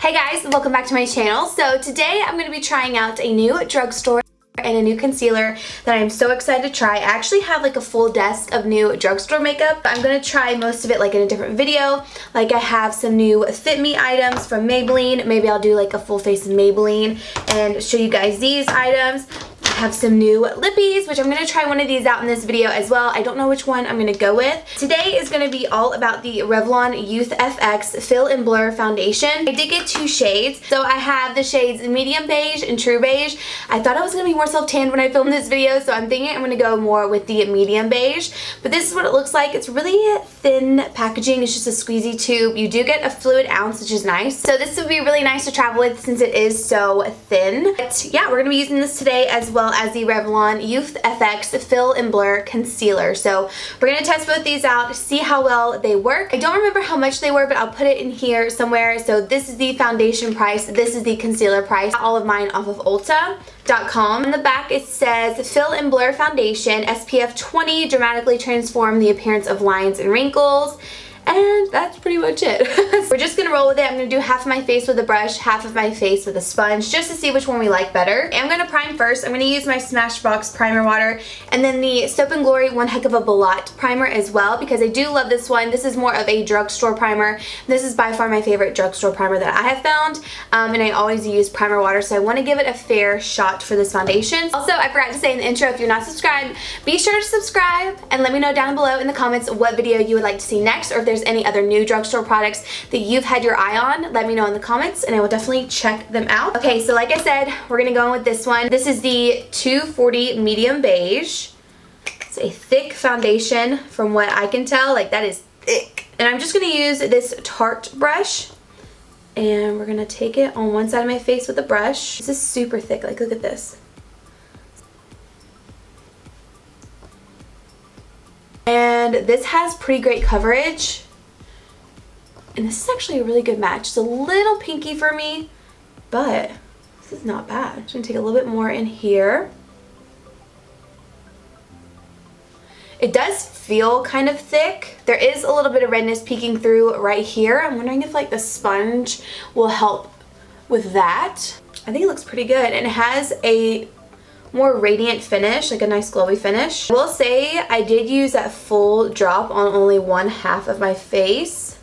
Hey guys, welcome back to my channel. So today I'm going to be trying out a new drugstore and a new concealer that I'm so excited to try. I actually have like a full desk of new drugstore makeup. I'm going to try most of it like in a different video. Like I have some new Fit Me items from Maybelline. Maybe I'll do like a full face of Maybelline and show you guys these items. I have some new lippies, which I'm going to try one of these out in this video as well. I don't know which one I'm going to go with. Today is going to be all about the Revlon Youth FX Fill and Blur Foundation. I did get two shades. So I have the shades Medium Beige and True Beige. I thought I was going to be more self-tanned when I filmed this video, so I'm thinking I'm going to go more with the Medium Beige. But this is what it looks like. It's really thin packaging. It's just a squeezy tube. You do get a fluid ounce, which is nice. So this would be really nice to travel with since it is so thin. But yeah, we're going to be using this today as well as the Revlon Youth FX Fill and Blur Concealer. So we're going to test both these out, see how well they work. I don't remember how much they were, but I'll put it in here somewhere. So this is the foundation price. This is the concealer price. All of mine off of Ulta.com. On the back it says Fill and Blur Foundation SPF 20 dramatically transform the appearance of lines and wrinkles. And that's pretty much it. We're just going to roll with it. I'm going to do half of my face with a brush, half of my face with a sponge, just to see which one we like better. I'm going to prime first. I'm going to use my Smashbox primer water, and then the Soap & Glory One Heck of a Blot primer as well, because I do love this one. This is more of a drugstore primer. This is by far my favorite drugstore primer that I have found, and I always use primer water, so I want to give it a fair shot for this foundation. Also, I forgot to say in the intro, if you're not subscribed, be sure to subscribe and let me know down below in the comments what video you would like to see next, or if there's any other new drugstore products that you've had your eye on. Let me know in the comments and I will definitely check them out. Okay, so like I said, we're gonna go in with this one. This is the 240 Medium Beige. It's a thick foundation from what I can tell. Like, that is thick. And I'm just gonna use this Tarte brush, and we're gonna take it on one side of my face with a brush. This is super thick. Like, look at this. And this has pretty great coverage. And this is actually a really good match. It's a little pinky for me, but this is not bad. I'm just gonna take a little bit more in here. It does feel kind of thick. There is a little bit of redness peeking through right here. I'm wondering if like the sponge will help with that. I think it looks pretty good, and it has a more radiant finish, like a nice glowy finish. I will say I did use that full drop on only one half of my face,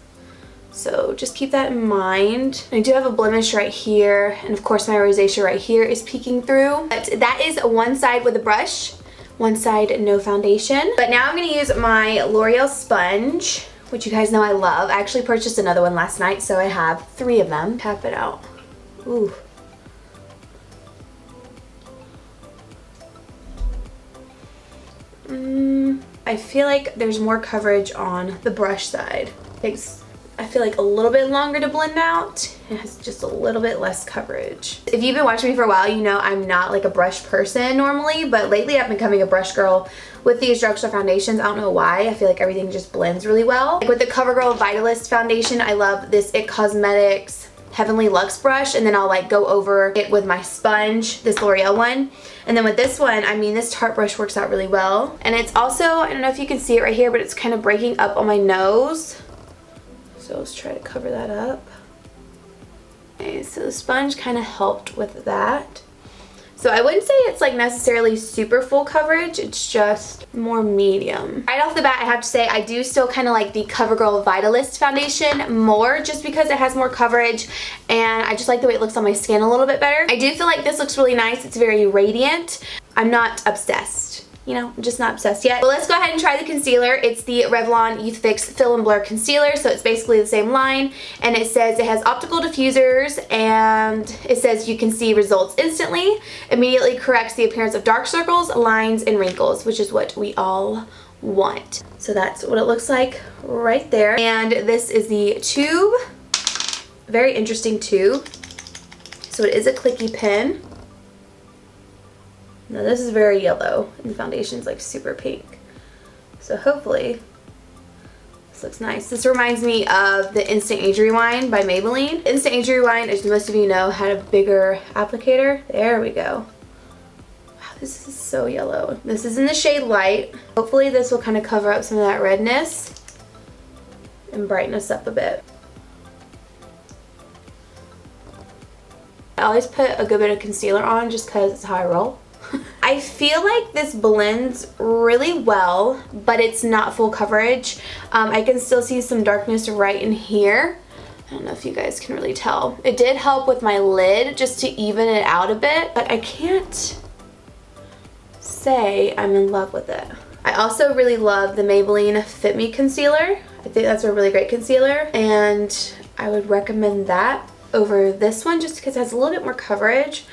so just keep that in mind. I do have a blemish right here, and of course my rosacea right here is peeking through. But that is one side with a brush, one side no foundation. But now I'm going to use my L'Oreal sponge, which you guys know I love. I actually purchased another one last night, so I have 3 of them. Tap it out. Ooh. I feel like there's more coverage on the brush side. Takes, I feel like, a little bit longer to blend out. It has just a little bit less coverage. If you've been watching me for a while, you know I'm not like a brush person normally, but lately I've been becoming a brush girl with these drugstore foundations. I don't know why. I feel like everything just blends really well. Like with the CoverGirl Vitalist foundation, I love this It Cosmetics Heavenly Luxe brush, and then I'll like go over it with my sponge, this L'Oreal one. And then with this one, I mean, this Tarte brush works out really well. And it's also, I don't know if you can see it right here, but it's kind of breaking up on my nose. So let's try to cover that up. Okay, so the sponge kind of helped with that. So I wouldn't say it's like necessarily super full coverage, it's just more medium. Right off the bat, I have to say I do still kind of like the CoverGirl Vitalist foundation more, just because it has more coverage and I just like the way it looks on my skin a little bit better. I do feel like this looks really nice. It's very radiant. I'm not obsessed. You know, I'm just not obsessed yet. But let's go ahead and try the concealer. It's the Revlon Youth FX Fill and Blur Concealer, so it's basically the same line. And it says it has optical diffusers, and it says you can see results instantly. Immediately corrects the appearance of dark circles, lines, and wrinkles, which is what we all want. So that's what it looks like right there. And this is the tube. Very interesting tube. So it is a clicky pen. Now this is very yellow and the foundation's like super pink. So hopefully this looks nice. This reminds me of the Instant Age Rewind by Maybelline. Instant Age Rewind, as most of you know, had a bigger applicator. There we go. Wow, this is so yellow. This is in the shade Light. Hopefully this will kind of cover up some of that redness and brighten us up a bit. I always put a good bit of concealer on just because it's how I roll. I feel like this blends really well, but it's not full coverage. I can still see some darkness right in here. I don't know if you guys can really tell. It did help with my lid just to even it out a bit, but I can't say I'm in love with it. I also really love the Maybelline Fit Me Concealer. I think that's a really great concealer, and I would recommend that over this one just because it has a little bit more coverage.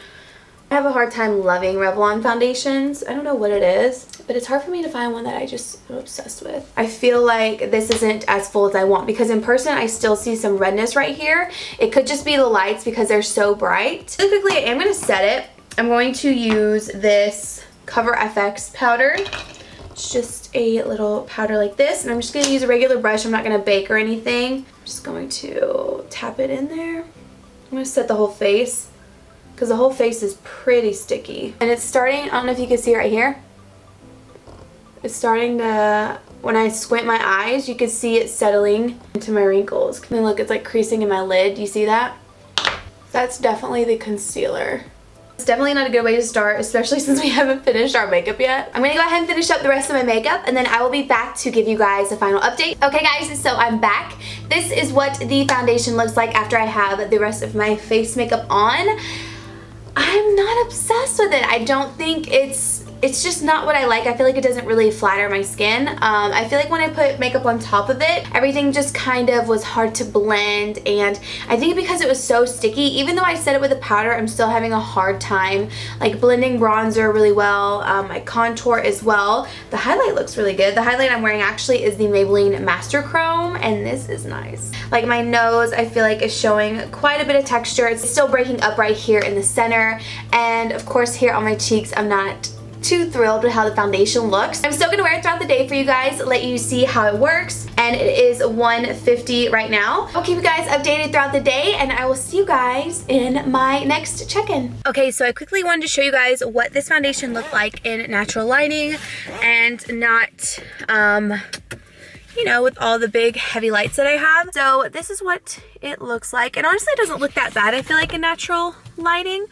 I have a hard time loving Revlon foundations. I don't know what it is, but it's hard for me to find one that I just am obsessed with. I feel like this isn't as full as I want because in person I still see some redness right here. It could just be the lights because they're so bright. Really quickly, I am going to set it. I'm going to use this Cover FX powder. It's just a little powder like this, and I'm just going to use a regular brush. I'm not going to bake or anything. I'm just going to tap it in there. I'm going to set the whole face, because the whole face is pretty sticky. And it's starting, I don't know if you can see right here. It's starting to, when I squint my eyes, you can see it settling into my wrinkles. And look, it's like creasing in my lid. Do you see that? That's definitely the concealer. It's definitely not a good way to start, especially since we haven't finished our makeup yet. I'm gonna go ahead and finish up the rest of my makeup, and then I will be back to give you guys a final update. Okay guys, so I'm back. This is what the foundation looks like after I have the rest of my face makeup on. I'm not obsessed with it. I don't think it's just not what I like. I feel like it doesn't really flatter my skin. I feel like when I put makeup on top of it, everything just kind of was hard to blend, and I think because it was so sticky, even though I set it with a powder, I'm still having a hard time like blending bronzer really well, my contour as well. The highlight looks really good. The highlight I'm wearing actually is the Maybelline Master Chrome, and this is nice. Like my nose, I feel like is showing quite a bit of texture. It's still breaking up right here in the center, and of course here on my cheeks, I'm not too thrilled with how the foundation looks. I'm still going to wear it throughout the day for you guys, let you see how it works, and it is 1:50 right now. I'll keep you guys updated throughout the day, and I will see you guys in my next check-in. Okay, so I quickly wanted to show you guys what this foundation looked like in natural lighting and not you know, with all the big heavy lights that I have. So this is what it looks like, and honestly it doesn't look that bad, I feel like, in natural lighting.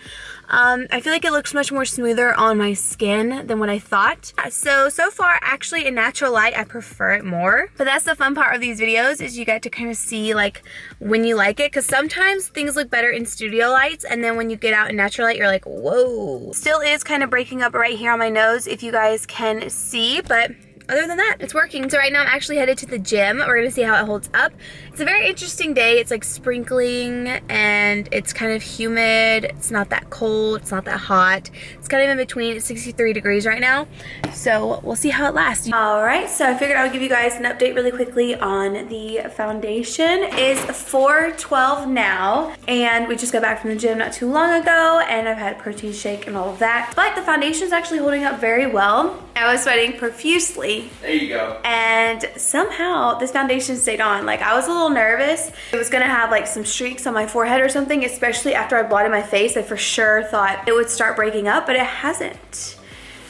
I feel like it looks much more smoother on my skin than what I thought. So far, actually, in natural light, I prefer it more. But that's the fun part of these videos, is you get to kind of see, like, when you like it. Because sometimes things look better in studio lights, and then when you get out in natural light, you're like, whoa. Still is kind of breaking up right here on my nose, if you guys can see, but other than that, it's working. So right now I'm actually headed to the gym. We're gonna see how it holds up. It's a very interesting day. It's like sprinkling and it's kind of humid. It's not that cold, it's not that hot. It's kind of in between. It's 63 degrees right now. So we'll see how it lasts. All right, so I figured I would give you guys an update really quickly on the foundation. It is 4:12 now, and we just got back from the gym not too long ago, and I've had a protein shake and all of that. But the foundation is actually holding up very well. I was sweating profusely. There you go. And somehow this foundation stayed on. Like, I was a little nervous. It was gonna have like some streaks on my forehead or something, especially after I blotted my face. I for sure thought it would start breaking up, but it hasn't.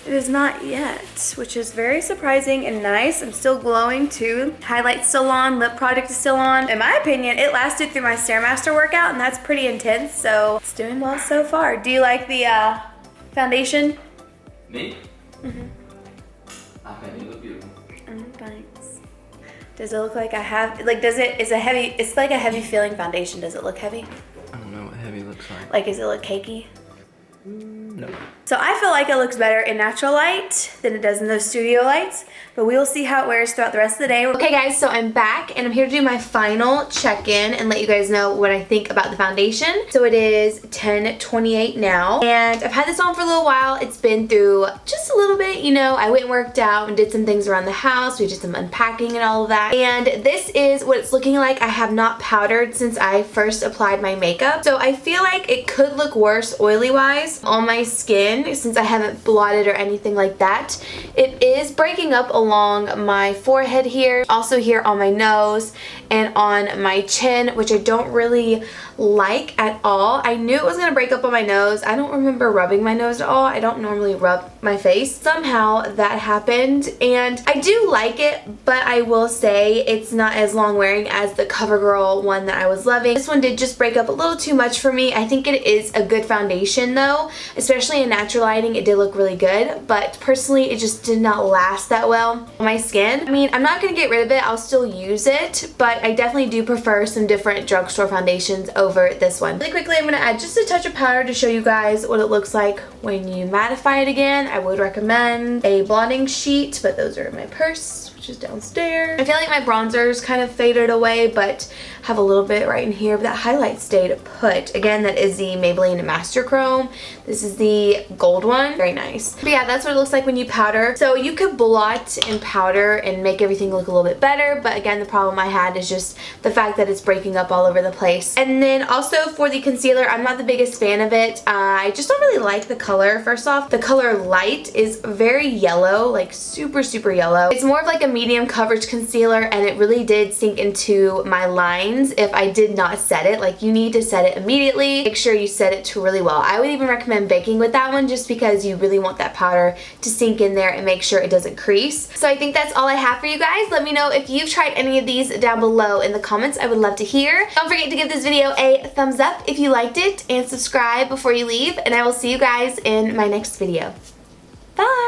It is not yet, which is very surprising and nice. I'm still glowing too. Highlight's still on, lip product is still on. In my opinion, it lasted through my Stairmaster workout, and that's pretty intense, so it's doing well so far. Do you like the foundation? Me? Mm-hmm. I think you look beautiful. Thanks. Does it look like I have, like, is a heavy, it's like a heavy feeling foundation. Does it look heavy? I don't know what heavy looks like. Like, does it look cakey? No. So I feel like it looks better in natural light than it does in those studio lights, but we will see how it wears throughout the rest of the day. Okay guys, so I'm back and I'm here to do my final check-in and let you guys know what I think about the foundation. So it is 10:28 now, and I've had this on for a little while. It's been through just a little bit, you know. I went and worked out and did some things around the house. We did some unpacking and all of that. And this is what it's looking like. I have not powdered since I first applied my makeup. So I feel like it could look worse oily-wise. On my skin, since I haven't blotted or anything like that, it is breaking up along my forehead here, also here on my nose and on my chin, which I don't really like at all. I knew it was going to break up on my nose. I don't remember rubbing my nose at all. I don't normally rub my face. Somehow that happened, and I do like it, but I will say it's not as long wearing as the CoverGirl one that I was loving. This one did just break up a little too much for me. I think it is a good foundation though, especially in natural lighting. It did look really good, but personally it just did not last that well on my skin. I mean, I'm not going to get rid of it. I'll still use it, but I definitely do prefer some different drugstore foundations over this one. Really quickly, I'm going to add just a touch of powder to show you guys what it looks like when you mattify it again. I would recommend a blotting sheet, but those are in my purse, which is downstairs. I feel like my bronzer's kind of faded away, but have a little bit right in here, but that highlight stayed put. Again, that is the Maybelline Master Chrome. This is the gold one. Very nice. But yeah, that's what it looks like when you powder. So you could blot and powder and make everything look a little bit better, but again, the problem I had is just the fact that it's breaking up all over the place. And then also for the concealer, I'm not the biggest fan of it. I just don't really like the color. First off, the color Light is very yellow, like super, super yellow. It's more of like a medium coverage concealer, and it really did sink into my lines if I did not set it. Like, you need to set it immediately. Make sure you set it to really well. I would even recommend baking with that one, just because you really want that powder to sink in there and make sure it doesn't crease. So I think that's all I have for you guys. Let me know if you've tried any of these down below in the comments. I would love to hear. Don't forget to give this video a thumbs up if you liked it, and subscribe before you leave, and I will see you guys in my next video. Bye!